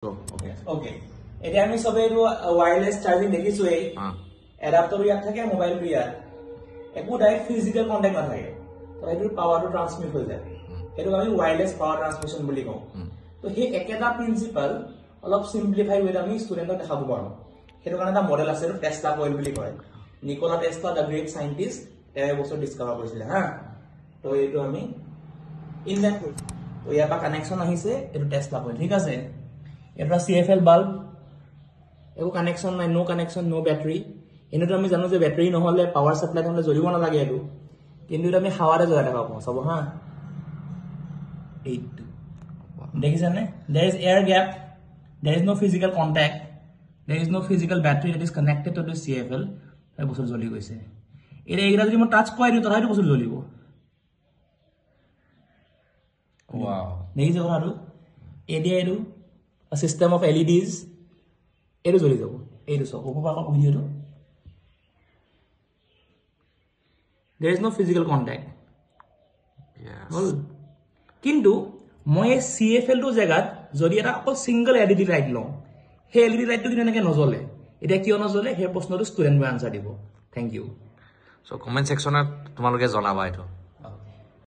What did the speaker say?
Okay. Okay. এতিয়া আমি সবে এটো ওয়্যারলেস চার্জিং দেখিছো এই অ্যাডাপ্টার ইয়াত থাকে মোবাইল ইয়াত একো ডাইরেক্ট ফিজিক্যাল কন্টাক্ট না থাকে তো এটো পাওয়ারটো ট্রান্সমিট হৈ যায় এটো আমি ওয়্যারলেস পাওয়ার ট্রান্সমিশন বুলি কওঁ তো হে একেটা প্রিন্সিপাল অলপ সিম্পলিফাই হৈ আমি স্টুডেন্টক দেখাব পাৰো হেটো কাৰণে এটা মডেল আছে টেসলা কয়েল বুলি কয় Nikola Tesla the great scientist এই বছৰ ডিসকভাৰ কৰিছিল হা তো এটো আমি ইনভেন্ট কৰিছো তো ইয়াৰ পৰা কানেকশন আহিছে এটো টেসলা কয়েল ঠিক আছে এটা CFL বাল্ব একো কানেকশন নাই নো কানেকশন নো ব্যাটারি এনেটো আমি জানো যে ব্যাটারি নহলে পাওয়ার সাপ্লাই নহলে জ্বলিব না লাগে এটো কিন্তু এটা আমি হাৱাৰে জ্বলাই দেখা পাওঁ সব হা এইটো দেখিছানে there is air gap there is no physical contact there is no physical battery that is connected to the CFL এই বছৰ জ্বলি গৈছে এৰে এইটা যদি মই টাচ কৰি দিও তথাপিতো বছৰ জ্বলিব Wow. দেখিছো আৰু এডিআইটো a system of LEDs এটো জ্বলি যাব এইটো সব উপপাকক ভিডিওটো there is no physical contact Yes. কিন্তু মই CFL টো জায়গাত যদি এটা অকল সিঙ্গল LED লাইট লওঁ হে LED লাইটটো কিন্তু এনেকে নজ্বলে এটা কিয় নজ্বলে হে প্ৰশ্নটো ষ্টুডেন্টে আনসাৰ দিব thank you So comment section তোমালোকে জনাবা এটো